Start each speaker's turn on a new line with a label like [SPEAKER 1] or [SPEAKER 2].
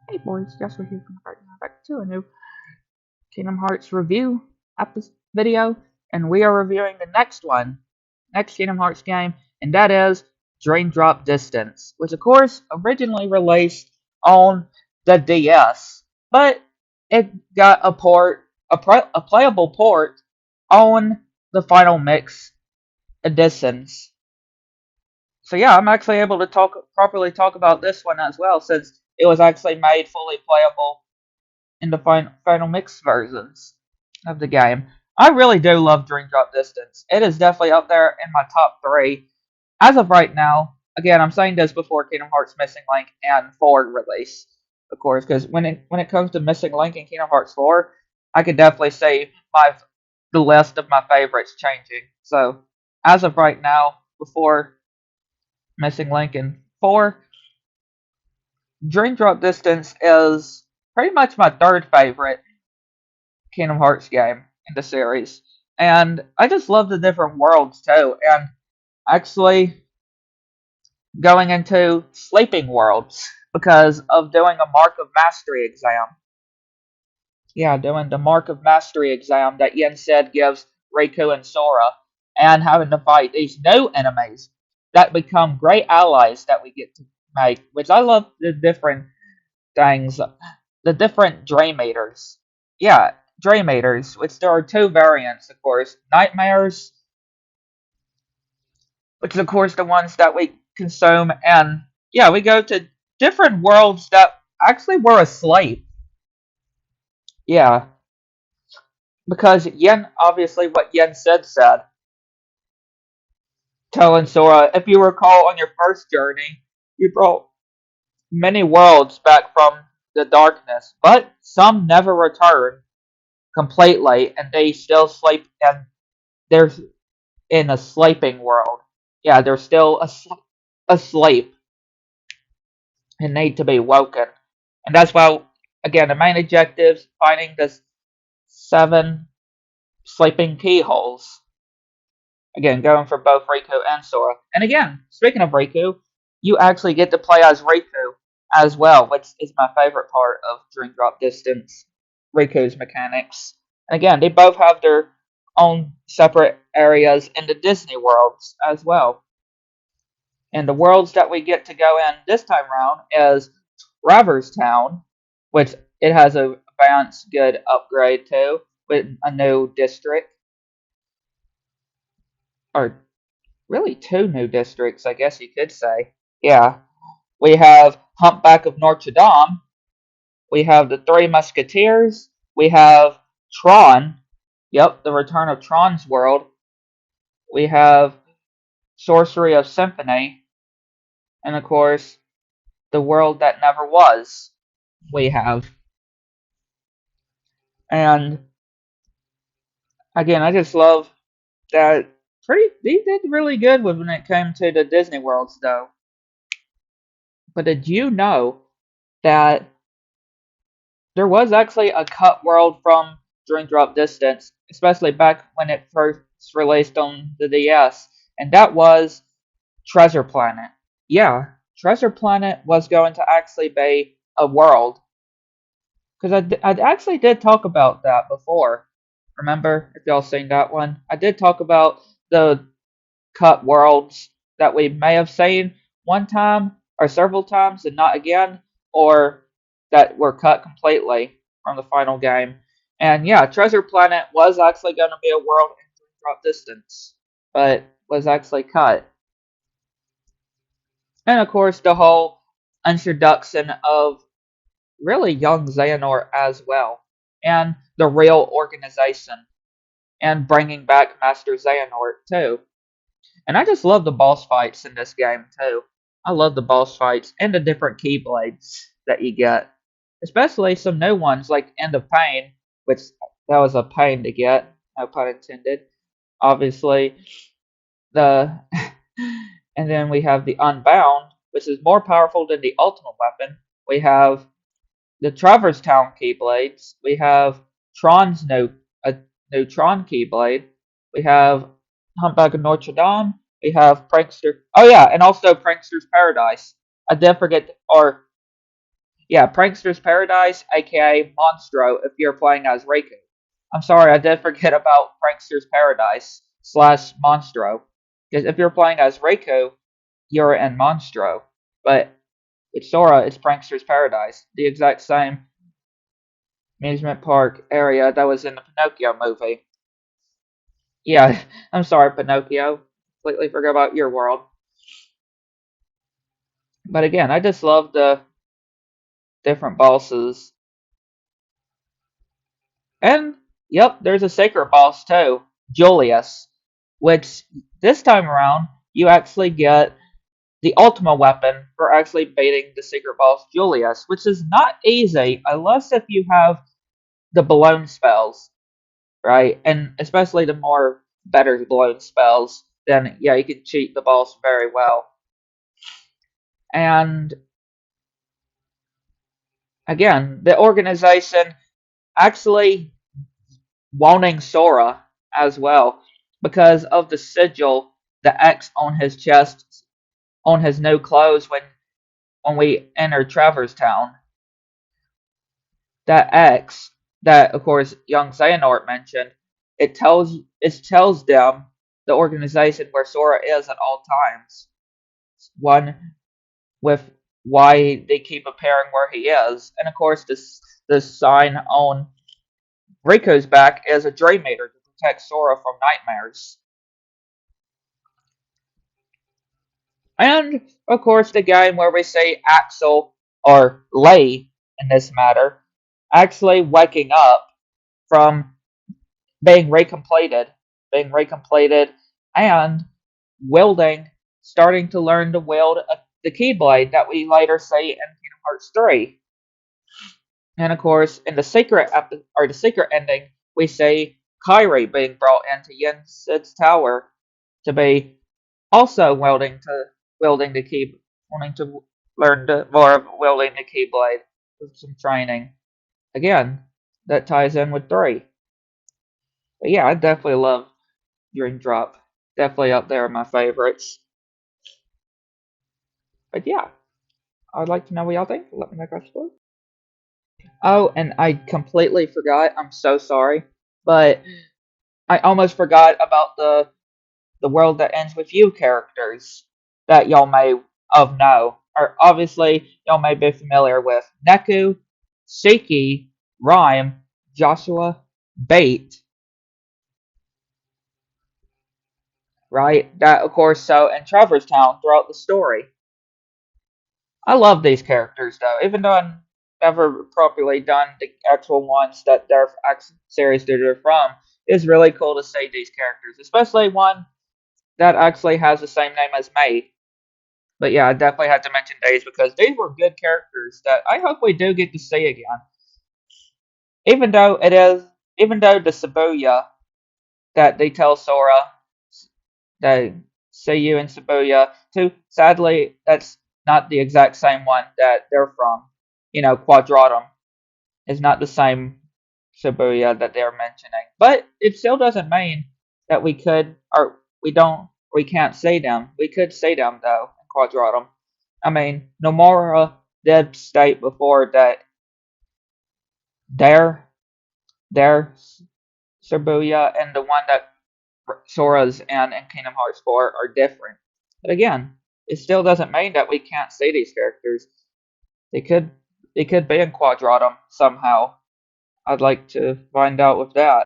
[SPEAKER 1] Hey boys, yes we're here from back to a new Kingdom Hearts review video, and we are reviewing the next Kingdom Hearts game, and that is Dream Drop Distance, which of course originally released on the DS, but it got a a playable port on the Final Mix editions. So yeah, I'm actually able to properly talk about this one as well, since it was actually made fully playable in the final mix versions of the game. I really do love Dream Drop Distance. It is definitely up there in my top three as of right now. Again, I'm saying this before Kingdom Hearts Missing Link and 4 release, of course, because when it comes to Missing Link and Kingdom Hearts 4, I could definitely see the list of my favorites changing. So as of right now, before Missing Link and 4, Dream Drop Distance is pretty much my third favorite Kingdom Hearts game in the series. And I just love the different worlds too. And actually going into sleeping worlds because of doing a Mark of Mastery exam. Yeah, doing the Mark of Mastery exam that Yen said gives Riku and Sora, and having to fight these new enemies that become great allies that we get to make, which I love the different things, the different Dream Eaters. Yeah, Dream Eaters, which there are two variants, of course. Nightmares, which is, of course, the ones that we consume, and yeah, we go to different worlds that actually were asleep. Yeah, because Yen, obviously, what Yen said, telling Sora, if you recall on your first journey, you brought many worlds back from the darkness, but some never return completely, and they still sleep, and they're in a sleeping world. Yeah, they're still asleep and need to be woken. And that's why, again, the main objectives finding the 7 sleeping keyholes. Again, going for both Riku and Sora. And again, speaking of Riku, you actually get to play as Riku as well, which is my favorite part of Dream Drop Distance. Riku's mechanics. And again, they both have their own separate areas in the Disney worlds as well. And the worlds that we get to go in this time round is Traverse Town, which it has a advanced good upgrade to, with a new district, or really two new districts, I guess you could say. Yeah, we have Humpback of Notre Dame, we have the Three Musketeers, we have Tron, yep, the return of Tron's world, we have Sorcery of Symphony, and of course, the world that never was. We have. And again, I just love that. They did really good when it came to the Disney worlds, though. But did you know that there was actually a cut world from Dream Drop Distance, especially back when it first released on the DS, and that was Treasure Planet. Yeah, Treasure Planet was going to actually be a world, because I actually did talk about that before. Remember, if y'all seen that one, I did talk about the cut worlds that we may have seen one time or several times and not again, or that were cut completely from the final game. And yeah, Treasure Planet was actually going to be a world in Drop Distance, but was actually cut. And of course, the whole introduction of really young Xehanort as well, and the real organization, and bringing back Master Xehanort too. And I just love the boss fights in this game too. I love the boss fights and the different keyblades that you get, especially some new ones like End of Pain, which that was a pain to get, no pun intended. Obviously, the and then we have the Unbound, which is more powerful than the Ultimate Weapon. We have the Traverse Town Keyblades. We have Tron's a new Tron Keyblade. We have Humpback of Notre Dame. We have Prankster. Oh yeah, and also Prankster's Paradise. I did forget, or Yeah, Prankster's Paradise, aka Monstro, if you're playing as Riku. I'm sorry, I did forget about Prankster's Paradise slash Monstro. Because if you're playing as Riku, you're in Monstro. But with Sora, it's Prankster's Paradise. The exact same amusement park area that was in the Pinocchio movie. Yeah, I'm sorry, Pinocchio. Completely forgot about your world. But again, I just love the different bosses. And, yep, there's a sacred boss too, Julius. Which, this time around, you actually get the ultimate weapon for actually beating the secret boss Julius, which is not easy unless if you have the balloon spells, right? And especially the more better balloon spells, then yeah, you can cheat the boss very well. And again, the organization actually wanting Sora as well because of the sigil, the X on his chest, on his new clothes when we enter Travers Town. That X that of course young Xehanort mentioned, it tells them the organization where Sora is at all times. One with why they keep appearing where he is, and of course this sign on Riku's back is a Dream Eater to protect Sora from nightmares. And of course the game where we see Axel or Lay in this matter actually waking up from being recompleted, and wielding, starting to learn to wield the Keyblade that we later see in Kingdom Hearts 3. And of course, in the secret ending, we see Kairi being brought into Yen Sid's tower to be also wielding the key, wanting to learn more of wielding the Keyblade with some training. Again, that ties in with 3. But yeah, I definitely love Dream Drop. Definitely up there in my favorites. But yeah, I'd like to know what y'all think. Let me know across the board. Oh, and I completely forgot. I'm so sorry, but I almost forgot about the world that ends with you characters that y'all may of know. Or obviously y'all may be familiar with Neku, Seiki, Rhyme, Joshua, Bait, right? That of course so in Traverse Town throughout the story. I love these characters though, even though I've never properly done the actual ones that their series that they're from. It's really cool to see these characters, especially one that actually has the same name as May. But yeah, I definitely had to mention these because these were good characters that I hope we do get to see again. Even though the Shibuya that they tell Sora that see you in Shibuya too, sadly that's not the exact same one that they're from. Quadratum is not the same Shibuya that they're mentioning. But it still doesn't mean that we could or we can't say them. We could say them though in Quadratum. I mean, Nomura did state before that their their Shibuya and the one that Sora's and Kingdom Hearts 4 are different. But again, it still doesn't mean that we can't see these characters. They could they could be in Quadratum somehow. I'd like to find out with that.